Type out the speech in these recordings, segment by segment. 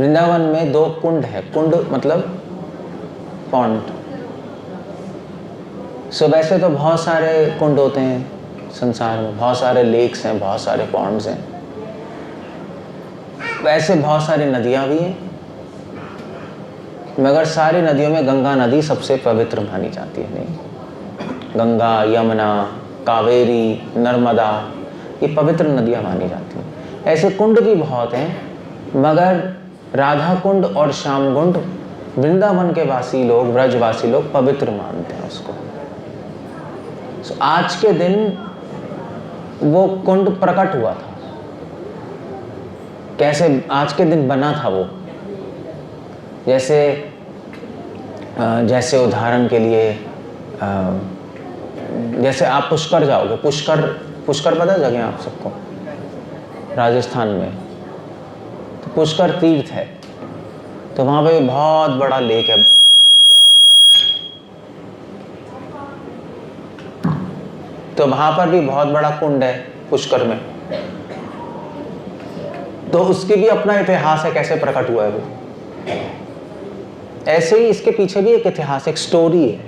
वृंदावन में 2 कुंड है। कुंड मतलब पॉन्ड। सो वैसे तो बहुत सारे कुंड होते हैं संसार में, बहुत सारे लेक्स हैं, बहुत सारे पॉन्ड्स हैं, वैसे बहुत सारी नदियाँ भी हैं, मगर सारी नदियों में गंगा नदी सबसे पवित्र मानी जाती है। नहीं, गंगा, यमुना, कावेरी, नर्मदा, ये पवित्र नदियाँ मानी जाती हैं। ऐसे कुंड भी बहुत हैं, मगर राधा कुंड और श्याम कुंड वृंदावन के वासी लोग, ब्रजवासी लोग पवित्र मानते हैं उसको। So, आज के दिन वो कुंड प्रकट हुआ था। कैसे आज के दिन बना था वो? जैसे उदाहरण के लिए जैसे आप पुष्कर जाओगे, पुष्कर पता है जगह आप सबको, राजस्थान में। तो पुष्कर तीर्थ है, तो वहाँ पे बहुत बड़ा लेक है। तो वहाँ पर भी बहुत बड़ा कुंड है पुष्कर में। तो उसकी भी अपना इतिहास है, कैसे प्रकट हुआ है वो। ऐसे ही इसके पीछे भी एक इतिहास, एक स्टोरी है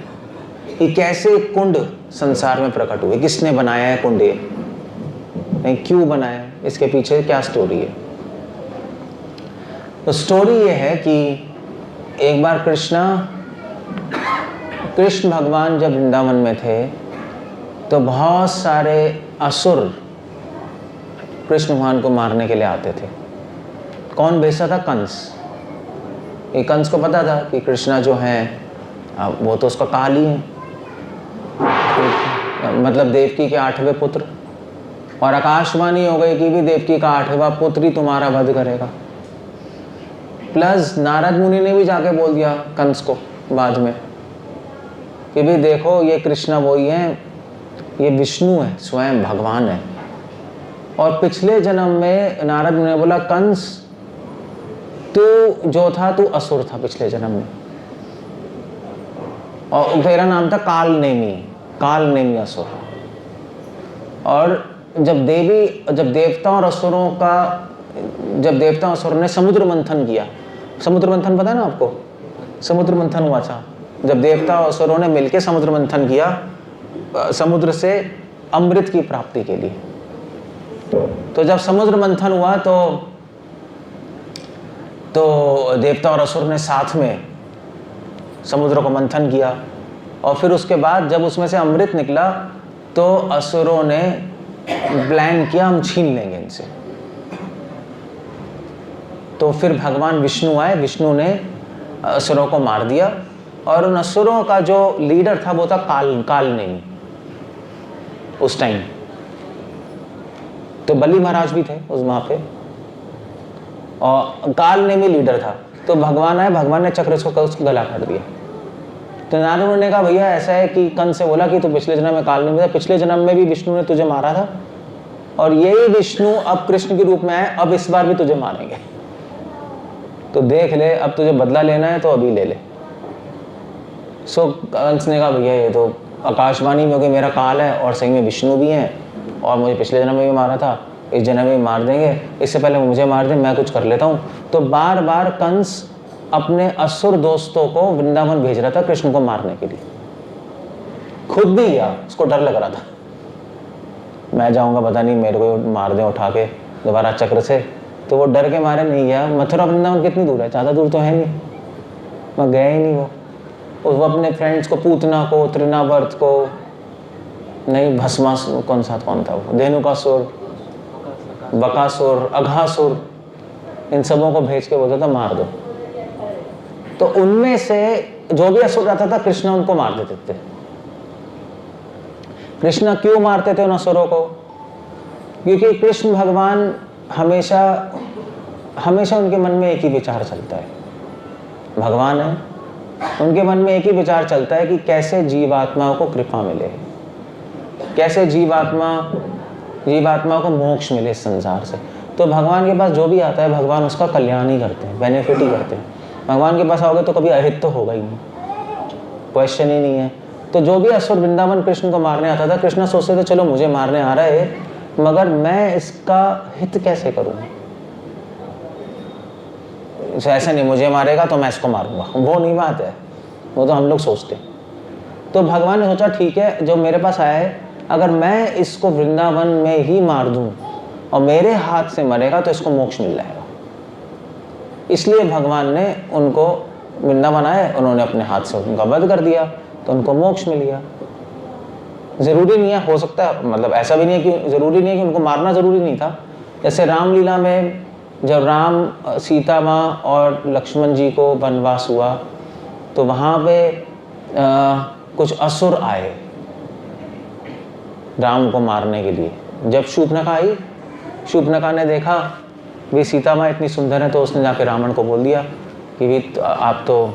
कि कैसे कुंड संसार में प्रकट हुए, किसने बनाया है कुंड, नहीं क्यों बनाया है, इसके पीछे क्या स्टोरी है। तो स्टोरी ये है कि एक बार कृष्ण भगवान जब वृंदावन में थे तो बहुत सारे असुर कृष्ण भगवान को मारने के लिए आते थे। कौन भेजा था? कंस। ये कंस को पता था कि कृष्णा जो है वो तो उसका काल ही है, मतलब देवकी के 8वें पुत्र, और आकाशवाणी हो गई कि भी देवकी का 8वां पुत्र ही तुम्हारा वध करेगा। प्लस नारद मुनि ने भी जाके बोल दिया कंस को बाद में कि भी देखो ये कृष्णा वही है, ये विष्णु है, स्वयं भगवान है। और पिछले जन्म में नारद मुनि ने बोला कंस तू जो था तू असुर था पिछले जन्म में, और तेरा नाम था काल नेमी असुर। और जब देवता और असुरों ने समुद्र मंथन किया, समुद्र मंथन पता है ना आपको? समुद्र मंथन हुआ था जब देवता और असुरों ने मिलकर समुद्र मंथन किया समुद्र से अमृत की प्राप्ति के लिए। तो जब समुद्र मंथन हुआ तो देवता और असुर ने साथ में समुद्र को मंथन किया, और फिर उसके बाद जब उसमें से अमृत निकला तो असुरों ने प्लान किया हम छीन लेंगे इनसे। तो फिर भगवान विष्णु आए, विष्णु ने असुरों को मार दिया, और उन असुरों का जो लीडर था वो था कालनेमी उस टाइम। तो बलि महाराज भी थे उस वहां पे, और कालनेमी लीडर था। तो भगवान आए, भगवान ने चक्र से उसको गला काट दिया। तो नारद ने कहा भैया ऐसा है कि कंस से बोला कि तू पिछले जन्म में कालनेमी था, पिछले जन्म में भी विष्णु ने तुझे मारा था, और यही विष्णु अब कृष्ण के रूप में आए, अब इस बार भी तुझे मारेंगे, तो देख ले, अब तुझे बदला लेना है तो अभी ले ले। सो कंस ने कहा भैया ये तो आकाशवाणी में हो गई, मेरा काल है और सही में विष्णु भी हैं, और मुझे पिछले जन्म में भी मारा था, इस जन्म में भी मार देंगे, इससे पहले मुझे मार दें, मैं कुछ कर लेता हूँ। तो बार बार कंस अपने असुर दोस्तों को वृंदावन भेज रहा था कृष्ण को मारने के लिए। खुद भी गया, उसको डर लग रहा था, मैं जाऊँगा पता नहीं मेरे को मार दें उठा के दोबारा चक्र से। तो वो डर के मारे नहीं गया। मथुरा वृंदावन कितनी दूर है? ज़्यादा दूर तो है नहीं, मैं गया ही नहीं। वो अपने फ्रेंड्स को, पूतना को, तृणावर्त को, नहीं भस्मासुर, कौन था वो, धेनुकासुर, बकासुर, अघासुर, इन सबों को भेज के बोलता था मार दो। तो उनमें से जो भी असुर रहता था कृष्ण उनको मार देते थे। कृष्ण क्यों मारते थे उन असुरों को? क्योंकि कृष्ण भगवान हमेशा उनके मन में एक ही विचार चलता है, भगवान है, उनके मन में एक ही विचार चलता है कि कैसे जीवात्माओं को कृपा मिले, कैसे जीवात्मा को मोक्ष मिले इस संसार से। तो भगवान के पास जो भी आता है भगवान उसका कल्याण ही करते हैं, बेनिफिट ही करते हैं। भगवान के पास आओगे तो कभी अहित तो होगा ही नहीं, क्वेश्चन ही नहीं है। तो जो भी असुर वृंदावन कृष्ण को मारने आता था, कृष्ण सोचते थे चलो मुझे मारने आ रहा है, मगर मैं इसका हित कैसे करूं, ऐसा नहीं मुझे मारेगा तो मैं इसको मारूंगा, वो नहीं बात है, वो तो हम लोग सोचते। तो भगवान ने सोचा ठीक है, जो मेरे पास आया है, अगर मैं इसको वृंदावन में ही मार दूं और मेरे हाथ से मरेगा तो इसको मोक्ष मिल जाएगा। इसलिए भगवान ने उनको वृंदावन आए, उन्होंने अपने हाथ से उनका वध कर दिया तो उनको मोक्ष मिल गया। ज़रूरी नहीं है, हो सकता है, मतलब ऐसा भी नहीं है कि ज़रूरी नहीं है कि उनको मारना ज़रूरी नहीं था। जैसे रामलीला में जब राम, सीता माँ और लक्ष्मण जी को वनवास हुआ तो वहाँ पे कुछ असुर आए राम को मारने के लिए। जब शूर्पणखा आई, शूर्पणखा ने देखा भी सीता माँ इतनी सुंदर है, तो उसने जाके रावण को बोल दिया कि भी आप तो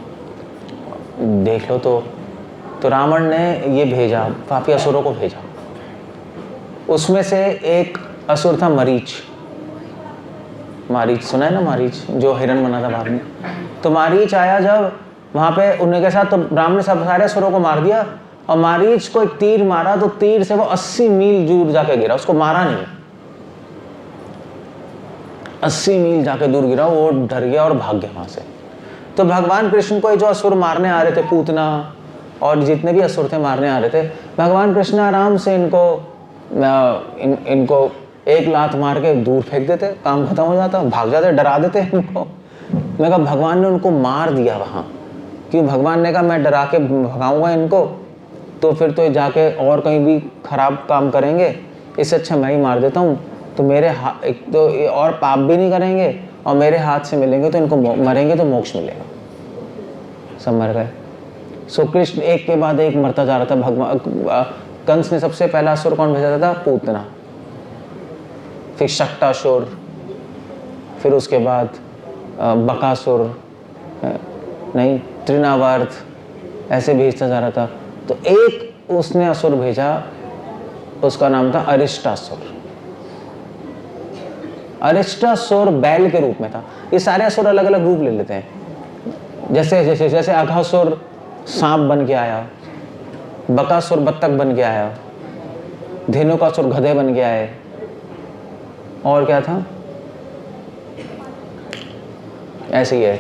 देख लो। तो रावण ने ये भेजा, काफ़ी असुरों को भेजा। उसमें से एक असुर था मरीच। मारीच सुना है ना, मारीच जो हिरण बना था बाद में। तो मारीच आया जब वहाँ पे उनके साथ, तो राम ने सब सारे असुरों को मार दिया और मारीच को एक तीर मारा तो तीर से वो 80 मील दूर जाके गिरा। उसको मारा नहीं, 80 मील जाके दूर गिरा, वो डर गया और भाग गया वहाँ से। तो भगवान कृष्ण को जो असुर मारने आ रहे थे, पूतना और जितने भी असुर थे मारने आ रहे थे, भगवान कृष्ण आराम से इनको एक लात मार के दूर फेंक देते, काम खत्म हो जाता, भाग जाते, डरा देते इनको। मैं कहा भगवान ने उनको मार दिया वहाँ, क्यों? भगवान ने कहा मैं डरा के भगाऊंगा इनको तो फिर तो जाके और कहीं भी खराब काम करेंगे, इससे अच्छा मैं ही मार देता हूँ। तो मेरे हाथ, एक तो और पाप भी नहीं करेंगे और मेरे हाथ से मिलेंगे तो इनको मरेंगे तो मोक्ष मिलेगा। सब मर गए। सो कृष्ण एक के बाद एक मरता जा रहा था। भगवान कंस ने सबसे पहला असुर कौन भेजा था? पूतना, फिर शक्टासुर, फिर उसके बाद बकासुर, नहीं तृणावर्त, ऐसे भेजता जा रहा था। तो एक उसने असुर भेजा, उसका नाम था अरिष्टासुर। अरिष्टासुर बैल के रूप में था। ये सारे असुर अलग अलग रूप ले लेते हैं। जैसे जैसे जैसे अघासुर सांप बन के आया, बकासुर बत्तख बन के आया, धेनुकासुर गधे बन के आए, और क्या था, ऐसे ही है।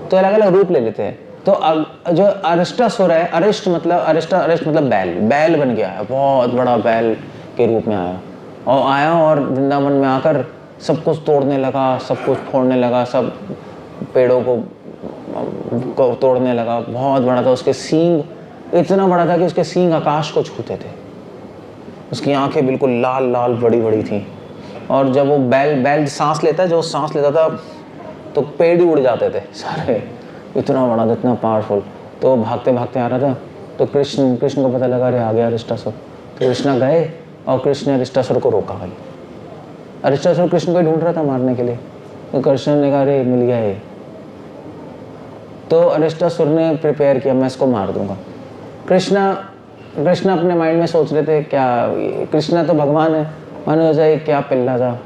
तो अलग अलग रूप ले लेते हैं। तो जो अरिष्टासुर है, अरिष्ट मतलब बैल बन गया है, बहुत बड़ा बैल के रूप में आया और वृंदावन में आकर सब कुछ तोड़ने लगा, सब कुछ फोड़ने लगा, सब पेड़ों को तोड़ने लगा। बहुत बड़ा था, उसके सींग इतना बड़ा था कि उसके सींग आकाश को छूते थे। उसकी आंखें बिल्कुल लाल लाल बड़ी बड़ी थी। और जब वो बैल सांस लेता है, जो सांस लेता था तो पेड़ ही उड़ जाते थे सारे, इतना बड़ा था, इतना पावरफुल। तो भागते भागते आ रहा था, तो कृष्ण को पता लगा अरे आ गया अरिष्टासुर। तो कृष्ण गए और कृष्ण ने अरिष्टासुर को रोका भाई। अरिष्टासुर कृष्ण को ढूंढ रहा था मारने के लिए, तो कृष्ण ने कहा अरे मिल गया ये। तो अरिष्टासुर ने प्रिपेयर किया, मैं इसको मार दूंगा। कृष्ण अपने माइंड में सोच रहे थे क्या, कृष्ण तो भगवान है, मानो जाए क्या पिल्ला था,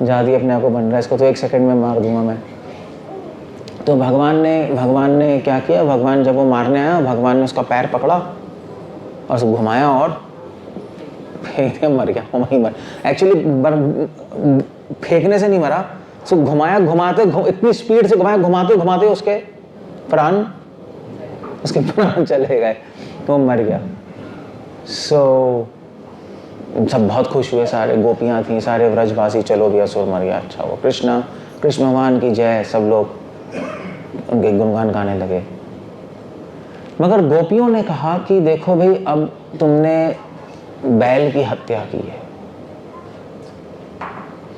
जादी अपने आप को बन रहा है, इसको तो 1 सेकंड में मार दूंगा मैं। तो भगवान ने क्या किया, भगवान जब वो मारने आया, भगवान ने उसका पैर पकड़ा और उसको घुमाया और फेंक दिया, मर गया, वहीं मर। एक्चुअली फेंकने से नहीं मरा, सो घुमाया, इतनी स्पीड से घुमाते उसके प्राण चले गए, तो मर गया। सो सब बहुत खुश हुए, सारे गोपियाँ थीं, सारे व्रजवासी, चलो भी असुर मर गया, अच्छा वो कृष्ण भगवान की जय, सब लोग उनके गुणगान गाने लगे। मगर गोपियों ने कहा कि देखो भाई, अब तुमने बैल की हत्या की है,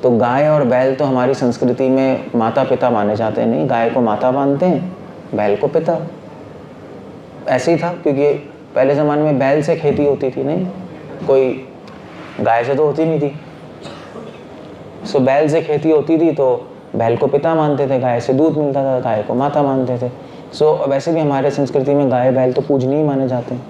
तो गाय और बैल तो हमारी संस्कृति में माता पिता माने जाते हैं, नहीं, गाय को माता मानते हैं, बैल को पिता। ऐसे ही था, क्योंकि पहले ज़माने में बैल से खेती होती थी, नहीं कोई गाय से तो होती नहीं थी। सो बैल से खेती होती थी, तो बैल को पिता मानते थे, गाय से दूध मिलता था, गाय को माता मानते थे। सो वैसे भी हमारे संस्कृति में गाय बैल तो पूजनीय माने जाते हैं।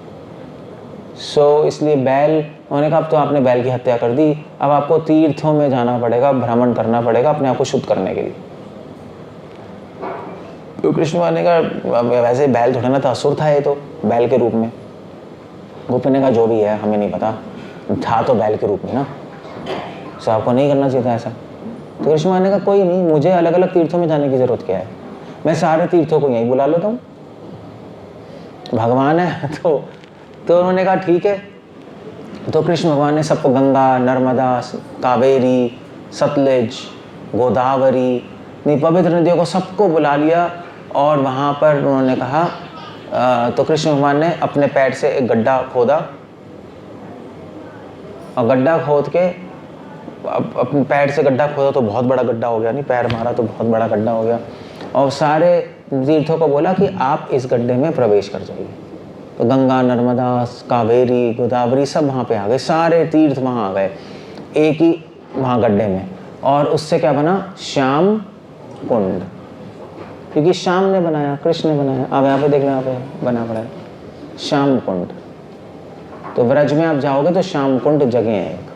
सो इसलिए उन्होंने कहा अब तो आपने बैल की हत्या कर दी, अब आपको तीर्थों में जाना पड़ेगा, भ्रमण करना पड़ेगा अपने आप को शुद्ध करने के लिए। तो कृष्ण भगवान ने कहा वैसे बैल थोड़ा ना था, असुर था ये तो बैल के रूप में। गोपी ने कहा जो भी है हमें नहीं पता, था तो बैल के रूप में ना, सो आपको नहीं करना चाहिए था ऐसा। तो कृष्ण भगवान ने कहा कोई नहीं, मुझे अलग अलग तीर्थों में जाने की जरूरत क्या है, मैं सारे तीर्थों को यहीं बुला लेता हूँ, भगवान है। तो उन्होंने कहा ठीक है। तो कृष्ण भगवान ने सबको गंगा, नर्मदा, कावेरी, सतलज, गोदावरी, इतनी पवित्र नदियों को सबको बुला लिया और वहाँ पर उन्होंने कहा तो कृष्ण भगवान ने अपने पैर से एक गड्ढा खोदा और गड्ढा खोद के अपने पैर से गड्ढा खोदा तो बहुत बड़ा गड्ढा हो गया, नहीं पैर मारा तो बहुत बड़ा गड्ढा हो गया, और सारे तीर्थों को बोला कि आप इस गड्ढे में प्रवेश कर जाइए। तो गंगा, नर्मदा, कावेरी, गोदावरी सब वहाँ पे आ गए, सारे तीर्थ वहाँ आ गए एक ही वहाँ गड्ढे में। और उससे क्या बना? श्याम कुंड, क्योंकि श्याम ने बनाया, कृष्ण ने बनाया। अब यहाँ पे देख लो, यहाँ पे बना पड़ा है श्याम कुंड। तो व्रज में आप जाओगे तो श्याम कुंड जगह है एक।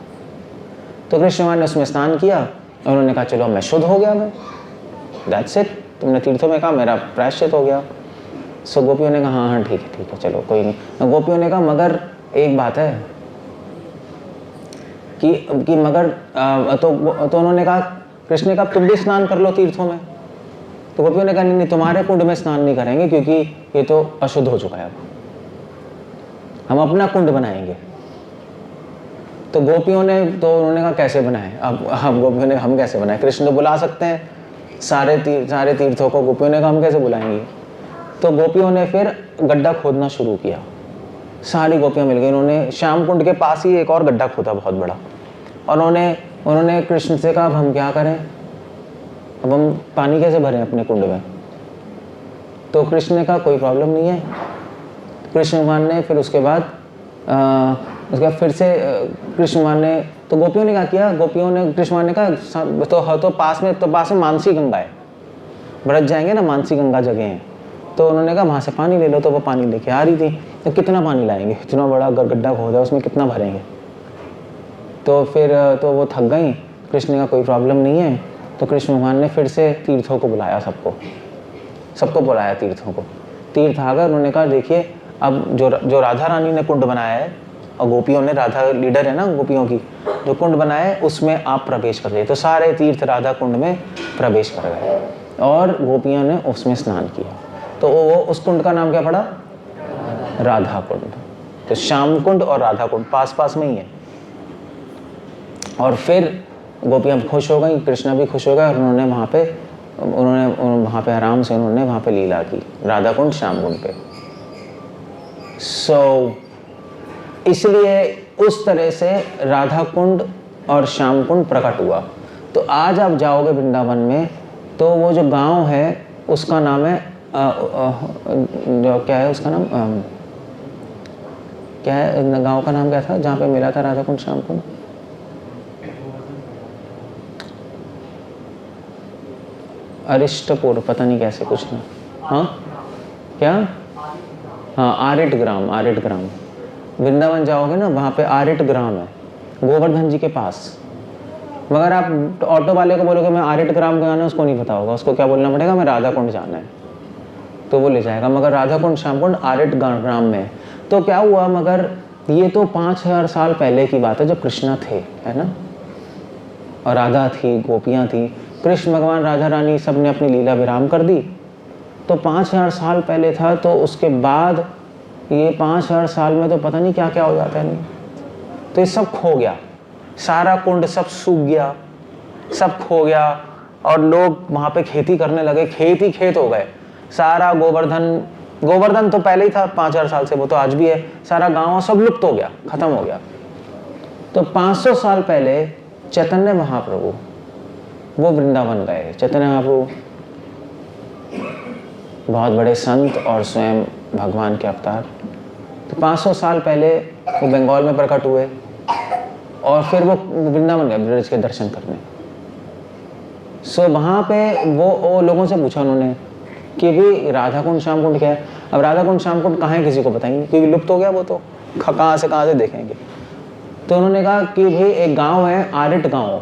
तो कृष्ण भगवान ने उसमें स्नान किया और उन्होंने कहा चलो मैं शुद्ध हो गया, मैं दैट्स इट, तुमने तीर्थों में कहा मेरा प्रायश्चित हो गया। सो गोपियों ने कहा हाँ हाँ ठीक है चलो कोई नहीं। गोपियों ने कहा मगर एक बात है कि मगर तो उन्होंने कहा, कृष्ण ने कहा तुम भी स्नान कर लो तीर्थों में। तो गोपियों ने कहा नहीं तुम्हारे कुंड में स्नान नहीं करेंगे क्योंकि ये तो अशुद्ध हो चुका है, अब हम अपना कुंड बनाएंगे। तो गोपियों ने तो उन्होंने कहा कैसे बनाए? अब गोपियों ने हम कैसे बनाए? कृष्ण तो बुला सकते हैं सारे तीर्थों को, गोपियों ने कहा हम कैसे बुलाएंगे? तो गोपियों ने फिर गड्ढा खोदना शुरू किया, सारी गोपियां मिल गई। उन्होंने श्याम कुंड के पास ही एक और गड्ढा खोदा बहुत बड़ा, और उन्होंने कृष्ण से कहा अब हम क्या करें, अब हम पानी कैसे भरें अपने कुंड में? तो कृष्ण ने कहा कोई प्रॉब्लम नहीं है। कृष्ण भगवान ने फिर उसके बाद फिर से कृष्ण भगवान ने, तो गोपियों ने क्या किया, गोपियों ने कृष्ण भगवान ने कहा तो पास में मानसी गंगा है, ब्रज जाएंगे ना, मानसी गंगा जगह है। तो उन्होंने कहा वहाँ से पानी ले लो। तो वो पानी लेके आ रही थी। तो कितना पानी लाएंगे, इतना बड़ा गड्ढा खोदा उसमें कितना भरेंगे? तो फिर तो वो थक गई। कृष्ण ने कहा कोई प्रॉब्लम नहीं है। तो कृष्ण भगवान ने फिर से तीर्थों को बुलाया, सबको बुलाया तीर्थों को। तीर्थ आ गए, उन्होंने कहा देखिए अब जो राधा रानी ने कुंड बनाया है और गोपियों ने, राधा लीडर है ना गोपियों की, जो कुंड बनाया है उसमें आप प्रवेश कर जाइए। तो सारे तीर्थ राधा कुंड में प्रवेश कर गए और गोपियों ने उसमें स्नान किया। तो वो उस कुंड का नाम क्या पड़ा? राधा कुंड। तो श्याम कुंड और राधा कुंड पास में ही है। और फिर गोपियाँ खुश हो गई, कृष्ण भी खुश हो गए, और उन्होंने वहाँ पे आराम से उन्होंने वहाँ पे लीला की, राधा कुंड श्याम कुंड पे। इसलिए उस तरह से राधा कुंड और श्याम कुंड प्रकट हुआ। तो आज आप जाओगे वृंदावन में तो वो जो गांव है उसका नाम है जो क्या है उसका नाम क्या है, गांव का नाम क्या था जहाँ पे मिला था राधा कुंड श्याम कुंड? अरिष्टपुर, पता नहीं कैसे कुछ ना, हाँ क्या, हाँ आरिट ग्राम। वृंदावन जाओगे ना वहाँ पे आरिट ग्राम है, गोवर्धन जी के पास। मगर आप ऑटो वाले को बोलोगे मैं आरिट ग्राम जाना है, उसको नहीं पता होगा, उसको क्या बोलना पड़ेगा मैं राधा कुंड जाना है, तो वो ले जाएगा। मगर राधा कुंड श्याम कुंड आरिट ग्राम में है। तो क्या हुआ, मगर ये तो 5000 साल पहले की बात है जब कृष्णा थे, है ना, और राधा थी, गोपियाँ थी। कृष्ण भगवान, राधा रानी सब ने अपनी लीला विराम कर दी। तो 5000 साल पहले था। तो उसके बाद ये 5000 साल में तो पता नहीं क्या क्या हो जाता है, नहीं तो ये सब खो गया, सारा कुंड सब सूख गया, सब खो गया। और लोग वहाँ पे खेती करने लगे, खेत ही खेत हो गए। सारा गोवर्धन तो पहले ही था 5000 साल से, वो तो आज भी है। सारा गाँव सब लुप्त हो गया, खत्म हो गया। तो 500 साल पहले चैतन्य महाप्रभु वो वृंदावन गए। चैतन्य महाप्रभु बहुत बड़े संत और स्वयं भगवान के अवतार। तो 500 साल पहले वो बंगाल में प्रकट हुए और फिर वो वृंदावन गए ब्रज के दर्शन करने। सो वहाँ पे वो लोगों से पूछा उन्होंने कि भी राधा कुंड श्याम कुंड क्या है। अब राधा कुंड श्याम कुंड कहाँ है किसी को पता ही नहीं, क्योंकि लुप्त हो गया वो, तो कहाँ से देखेंगे। तो उन्होंने कहा कि भाई एक गांव है आरिट गांव।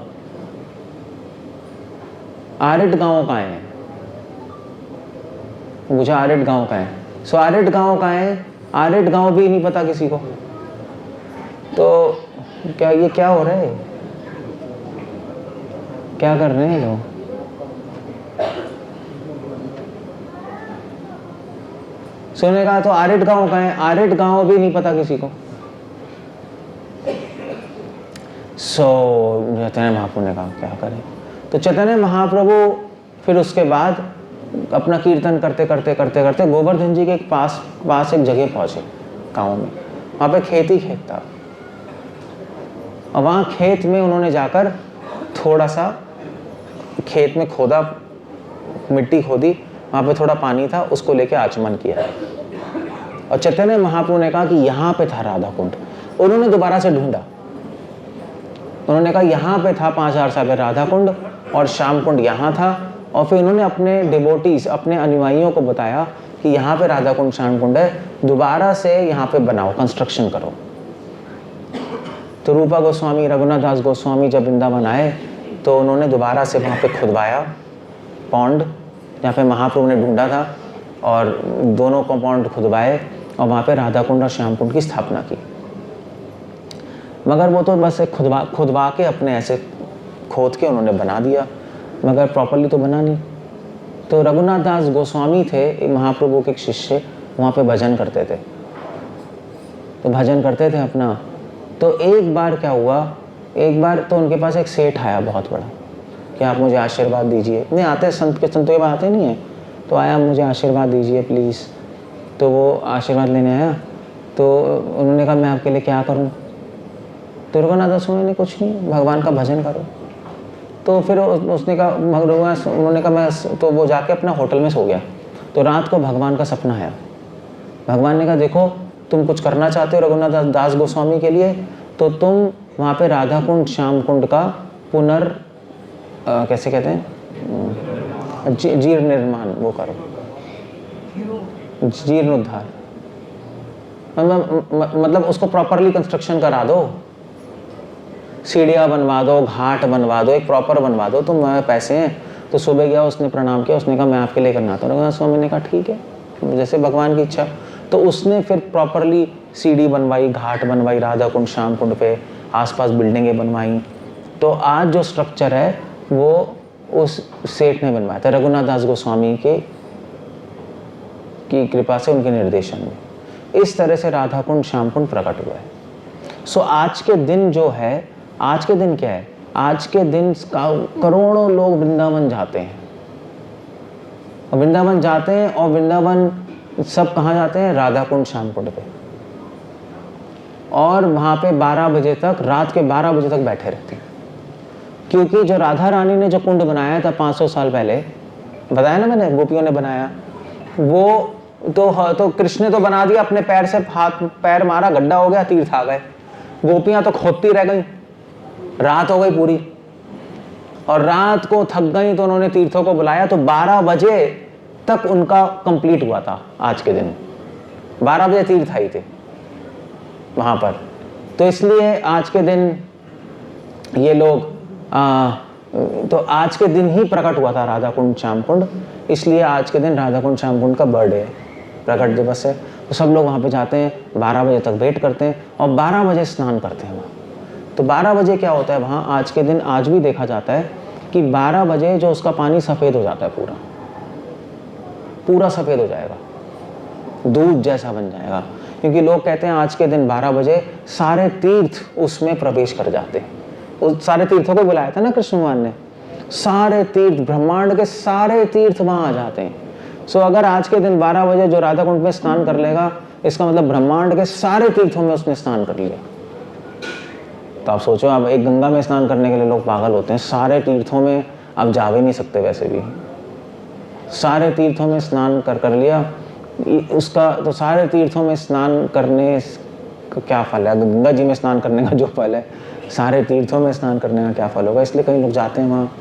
आरिट गांव कहाँ है? मुझे आरिट गांव का है। सो आरिट गांव का है, आरिट गांव भी नहीं पता किसी को। तो क्या ये क्या हो रहा है? क्या कर रहे हैं लोग? सुनने का तो आरिट गांव का है, आरिट गांव भी नहीं पता किसी को। चैतन्य महाप्रभु ने कहा क्या करें। तो चैतन्य महाप्रभु फिर उसके बाद अपना कीर्तन करते करते करते करते गोवर्धन जी के पास एक जगह पहुंचे गाँव में। वहाँ पे खेत ही खेत था और वहाँ खेत में उन्होंने जाकर थोड़ा सा खेत में खोदा, मिट्टी खोदी, वहाँ पे थोड़ा पानी था, उसको लेके आचमन किया। और चैतन्य महाप्रभु ने कहा कि यहाँ पे था राधा कुंड। उन्होंने दोबारा से ढूंढा, उन्होंने कहा यहाँ पे था 5000 साल पहले राधा कुंड और श्याम कुंड यहाँ था। और फिर उन्होंने अपने डिवोटीज, अपने अनुयायियों को बताया कि यहाँ पे राधा कुंड श्याम कुंड है, दोबारा से यहाँ पे बनाओ, कंस्ट्रक्शन करो। तो रूपा गोस्वामी, रघुनाथ दास गोस्वामी जब वृंदावन आए तो उन्होंने दोबारा से वहाँ पे खुदवाया पॉन्ड, जहाँ पे महाप्रभु ने ढूंढा था, और दोनों को पॉन्ड खुदवाए और वहाँ पे राधा कुंड और श्याम कुंड की स्थापना की। मगर वो तो बस एक खुदवा के अपने ऐसे खोद के उन्होंने बना दिया, मगर प्रॉपरली तो बना नहीं। तो रघुनाथ दास गोस्वामी थे महाप्रभु के शिष्य, वहाँ पे भजन करते थे, तो भजन करते थे अपना। तो एक बार क्या हुआ, एक बार तो उनके पास एक सेठ आया बहुत बड़ा कि आप मुझे आशीर्वाद दीजिए। नहीं आते संत के संतों के पास आते नहीं है, तो आया मुझे आशीर्वाद दीजिए प्लीज़। तो वो आशीर्वाद लेने आया, तो उन्होंने कहा मैं आपके लिए क्या करूं? तो रघुनाथ दास ने कुछ नहीं, भगवान का भजन करो। तो फिर उसने कहा, उन्होंने कहा मैं, तो वो जाके अपना होटल में सो गया। तो रात को भगवान का सपना आया। भगवान ने कहा देखो तुम कुछ करना चाहते हो रघुनाथ दास गोस्वामी के लिए, तो तुम वहाँ पे राधा कुंड श्याम कुंड का कैसे कहते हैं, जीर्ण निर्माण वो करो, जीर्णोद्धार, मतलब उसको प्रॉपरली कंस्ट्रक्शन करा दो, सीढ़ियाँ बनवा दो, घाट बनवा दो, एक प्रॉपर बनवा दो। तुम पैसे हैं। तो सुबह गया, उसने प्रणाम किया, उसने कहा मैं आपके लिए करना था। रघुनाथ स्वामी ने कहा ठीक है, जैसे भगवान की इच्छा। तो उसने फिर प्रॉपरली सीढ़ी बनवाई, घाट बनवाई, राधा कुंड श्याम कुंड पे आसपास बिल्डिंगें बनवाई। तो आज जो स्ट्रक्चर है वो उस सेठ ने बनवाया था, रघुनाथ दास गोस्वामी की कृपा से, उनके निर्देशन में। इस तरह से राधा कुंड श्याम कुंड प्रकट हुआ है। सो आज के दिन जो है, आज के दिन क्या है, आज के दिन करोड़ों लोग वृंदावन जाते हैं, वृंदावन जाते हैं। और वृंदावन सब कहाँ जाते हैं? राधा कुंड श्याम कुंड पे। और वहाँ पे 12 बजे तक, रात के 12 बजे तक बैठे रहते हैं, क्योंकि जो राधा रानी ने जो कुंड बनाया था 500 साल पहले, बताया ना मैंने, गोपियों ने बनाया, वो तो कृष्ण ने तो बना दिया, अपने पैर से हाथ पैर मारा, गड्ढा हो गया, तीर्थ आ गए। गोपियां तो खोदती रह गई, रात हो गई पूरी, और रात को थक गई तो उन्होंने तीर्थों को बुलाया। तो 12 बजे तक उनका कंप्लीट हुआ था। आज के दिन 12 बजे तीर्थ आई थे वहां पर। तो इसलिए आज के दिन ये लोग तो आज के दिन ही प्रकट हुआ था राधा कुंड श्याम कुंड, इसलिए आज के दिन राधा कुंड श्याम कुंड का बर्थडे है, प्रकट दिवस है। तो सब लोग वहाँ पे जाते हैं, 12 बजे तक वेट करते हैं और 12 बजे स्नान करते हैं वहाँ। तो 12 बजे क्या होता है वहाँ, आज के दिन आज भी देखा जाता है कि 12 बजे जो उसका पानी सफ़ेद हो जाता है, पूरा सफ़ेद हो जाएगा, दूध जैसा बन जाएगा। क्योंकि लोग कहते हैं आज के दिन 12 बजे सारे तीर्थ उसमें प्रवेश कर जाते हैं। उस सारे तीर्थों को बुलाया था ना कृष्ण भगवान ने, सारे तीर्थ, ब्रह्मांड के सारे तीर्थ वहाँ आ जाते हैं। सो अगर आज के दिन 12 बजे जो राधा कुंड में स्नान कर लेगा, इसका मतलब ब्रह्मांड के सारे तीर्थों में उसने स्नान कर लिया। तो आप सोचो, अब एक गंगा में स्नान करने के लिए लोग पागल होते हैं, सारे तीर्थों में आप जा भी नहीं सकते। वैसे भी सारे तीर्थों में स्नान कर लिया उसका, तो सारे तीर्थों में स्नान करने का क्या फल है? गंगा जी में स्नान करने का जो फल है, सारे तीर्थों में स्नान करने का क्या फल होगा? इसलिए कई लोग जाते हैं वहाँ।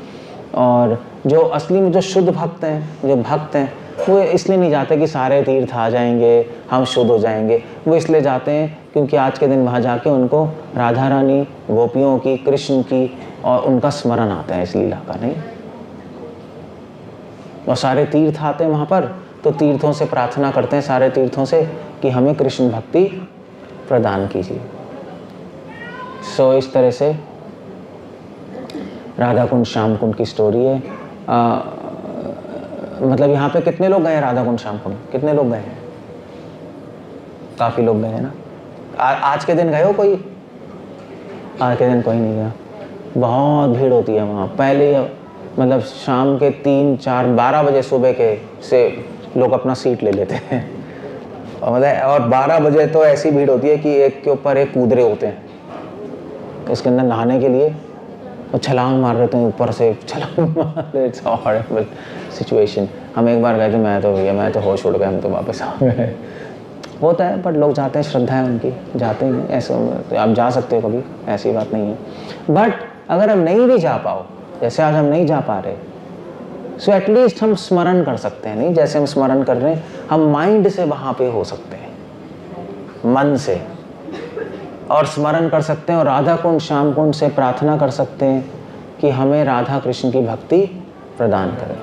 और जो असली में जो शुद्ध भक्त हैं, जो भक्त हैं, वो इसलिए नहीं जाते कि सारे तीर्थ आ जाएंगे, हम शुद्ध हो जाएंगे। वो इसलिए जाते हैं क्योंकि आज के दिन वहाँ जाके उनको राधा रानी, गोपियों की, कृष्ण की और उनका स्मरण आता है इस लीला का। नहीं, और सारे तीर्थ आते हैं वहाँ पर, तो तीर्थों से प्रार्थना करते हैं, सारे तीर्थों से, कि हमें कृष्ण भक्ति प्रदान कीजिए। सो इस तरह से राधा कुंड श्याम कुंड की स्टोरी है। मतलब यहाँ पे कितने लोग गए हैं राधा कुंड श्याम कुंड? कितने लोग गए हैं? काफ़ी लोग गए हैं ना। आज के दिन गए हो कोई? आज के दिन कोई नहीं गया। बहुत भीड़ होती है वहाँ। पहले मतलब शाम के 3, 4, 12 बजे सुबह के से लोग अपना सीट ले लेते हैं और 12 बजे तो ऐसी भीड़ होती है कि एक के ऊपर एक कूद रहे होते हैं इसके अंदर नहाने के लिए, और छलांग मार रहे थे ऊपर से, छलांग मार रहे। It's horrible situation. हम एक बार गए थे, मैं तो होश उड़ गया, हम तो वापस आ गए। होता है, बट लोग जाते हैं, श्रद्धा है उनकी, जाते हैं। ऐसे आप जा सकते हो कभी, ऐसी बात नहीं है। बट अगर हम नहीं भी जा पाओ, जैसे आज हम नहीं जा पा रहे, सो एटलीस्ट हम स्मरण कर सकते हैं। नहीं, जैसे हम स्मरण कर रहे हैं, हम माइंड से वहाँ पे हो सकते हैं, मन से, और स्मरण कर सकते हैं, और राधा कुंड श्याम कुंड से प्रार्थना कर सकते हैं कि हमें राधा कृष्ण की भक्ति प्रदान करें।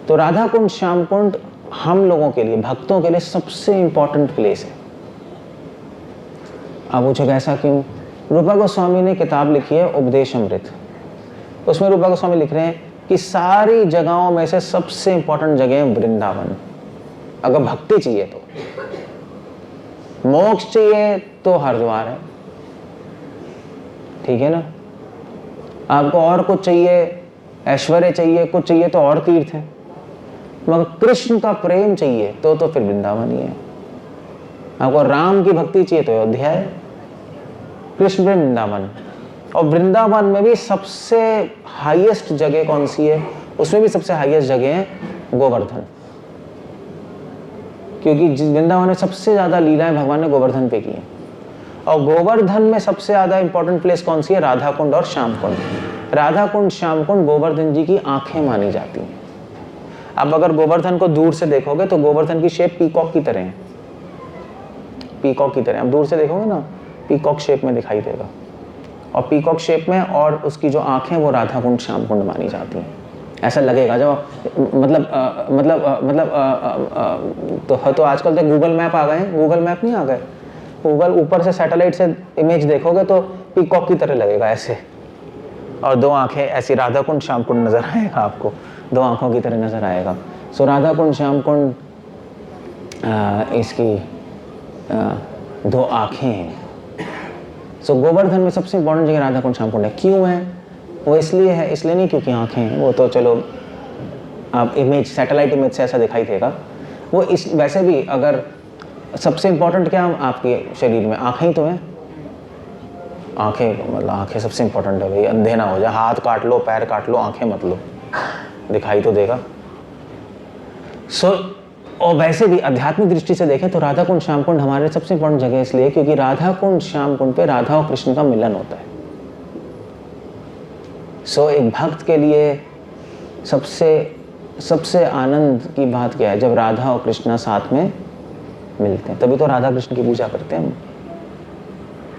तो राधा कुंड श्याम कुंड हम लोगों के लिए, भक्तों के लिए सबसे इंपॉर्टेंट प्लेस है। अब पूछोगे ऐसा क्यों? रूपा गोस्वामी ने किताब लिखी है उपदेश अमृत। उसमें रूपा गोस्वामी लिख रहे हैं कि सारी जगहों में से सबसे इंपॉर्टेंट जगह है वृंदावन। अगर भक्ति चाहिए तो, मोक्ष चाहिए तो हरिद्वार है, ठीक है ना। आपको और कुछ चाहिए, ऐश्वर्य चाहिए, कुछ चाहिए तो और तीर्थ है, मगर कृष्ण का प्रेम चाहिए तो फिर वृंदावन ही है। आपको राम की भक्ति चाहिए तो अयोध्या है, कृष्ण प्रेम वृंदावन। और वृंदावन में भी सबसे हाईएस्ट जगह कौन सी है? उसमें भी सबसे हाईएस्ट जगह है गोवर्धन, क्योंकि वृंदावन में सबसे ज्यादा लीलाएं भगवान ने गोवर्धन पे की हैं। और गोवर्धन में सबसे ज्यादा इंपॉर्टेंट प्लेस कौन सी है? राधा कुंड और श्याम कुंड। राधा कुंड श्याम कुंड गोवर्धन जी की आंखें मानी जाती हैं। अब अगर गोवर्धन को दूर से देखोगे तो गोवर्धन की शेप पीकॉक की तरह है, पीकॉक की तरह। अब दूर से देखोगे ना, पीकॉक शेप में दिखाई देगा, और पीकॉक शेप में, और उसकी जो आंखें वो राधा कुंड श्याम कुंड मानी जाती हैं। ऐसा लगेगा जब तो आजकल तो गूगल मैप आ गए हैं। गूगल मैप नहीं आ गए, गूगल ऊपर से सैटेलाइट से इमेज देखोगे तो पीकॉक की तरह लगेगा ऐसे, और दो आंखें ऐसी, राधा कुंड श्याम कुंड नजर आएगा आपको, दो आंखों की तरह नजर आएगा। सो राधा कुंड श्याम कुंड इसकी दो आंखें हैं। सो गोवर्धन में सबसे इंपॉर्टेंट जगह राधा कुंड श्याम कुंड है। क्यों है वो? इसलिए है, इसलिए नहीं क्योंकि आंखें हैं, वो तो चलो आप इमेज, सैटेलाइट इमेज से ऐसा दिखाई देगा वो। इस वैसे भी अगर सबसे इंपॉर्टेंट क्या आपके शरीर में? आंखें ही तो हैं। आंखें मतलब आंखें सबसे इंपॉर्टेंट है भाई, अंधे ना हो जाए। हाथ काट लो, पैर काट लो, आंखें मत लो, दिखाई तो देगा। और वैसे भी आध्यात्मिक दृष्टि से देखें तो राधा कुंड श्याम कुंड हमारे सबसे इंपॉर्टेंट जगह इसलिए क्योंकि राधा कुंड श्याम कुंड पे राधा और कृष्ण का मिलन होता है। एक भक्त के लिए सबसे आनंद की बात क्या है? जब राधा और कृष्ण साथ में मिलते हैं, तभी तो राधा कृष्ण की पूजा करते हैं हम।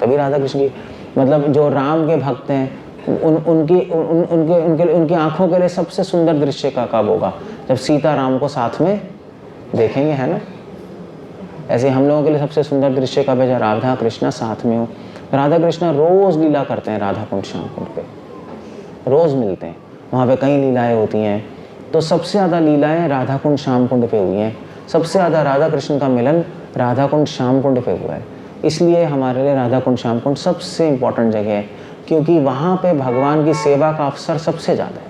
तभी राधा कृष्ण की, मतलब जो राम के भक्त हैं उनकी आंखों के लिए सबसे सुंदर दृश्य का कब होगा? जब सीता राम को साथ में देखेंगे, है ना। ऐसे हम लोगों के लिए सबसे सुंदर दृश्य कब है? जब राधा कृष्ण साथ में हो। राधा कृष्ण रोज लीला करते हैं राधा कुंड श्याम कुंड पे, रोज मिलते हैं। वहाँ पे कई लीलाएं होती हैं, तो सबसे ज़्यादा लीलाएं राधा कुंड श्याम कुंड पे हुई हैं। सबसे ज़्यादा राधा कृष्ण का मिलन राधा कुंड श्याम कुंड पे हुआ है। इसलिए हमारे लिए राधा कुंड श्याम कुंड सबसे इम्पोर्टेंट जगह है, क्योंकि वहाँ पे भगवान की सेवा का अवसर सबसे ज़्यादा है,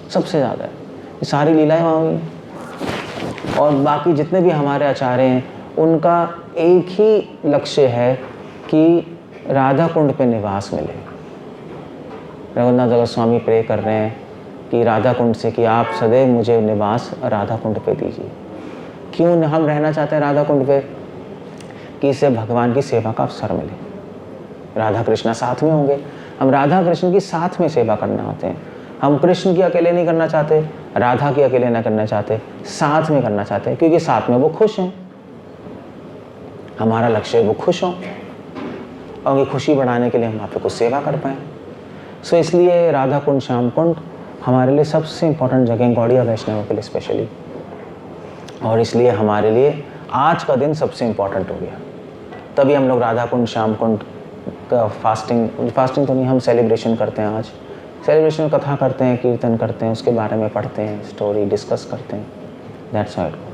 सबसे ज़्यादा है। ये सारी लीलाएं वहाँ हुई हैं। और बाकी जितने भी हमारे आचार्य हैं उनका एक ही लक्ष्य है कि राधा कुंड पे निवास मिले। रघुनाथ गोस्वामी प्रे कर रहे हैं कि राधा कुंड से कि आप सदैव मुझे निवास राधा कुंड पे दीजिए। क्यों हम रहना चाहते हैं राधा कुंड पे? कि इससे भगवान की सेवा का अवसर मिले। राधा कृष्ण साथ में होंगे, हम राधा कृष्ण की साथ में सेवा करना आते हैं। हम कृष्ण की अकेले नहीं करना चाहते, राधा की अकेले ना करना चाहते, साथ में करना चाहते हैं, क्योंकि साथ में वो खुश हैं। हमारा लक्ष्य वो खुश हों, और उनकी खुशी बढ़ाने के लिए हम वहाँ पे कुछ सेवा कर पाएँ। इसलिए राधा कुंड श्याम कुंड हमारे लिए सबसे इम्पोर्टेंट जगह, गौड़िया वैष्णव के लिए स्पेशली। और इसलिए हमारे लिए आज का दिन सबसे इम्पोर्टेंट हो गया। तभी हम लोग राधा कुंड श्याम कुंड का फास्टिंग तो नहीं, हम सेलिब्रेशन करते हैं आज, सेलिब्रेशन में कथा करते हैं, कीर्तन करते हैं, उसके बारे में पढ़ते हैं, स्टोरी डिस्कस करते हैं, दैट्स हाउ इट।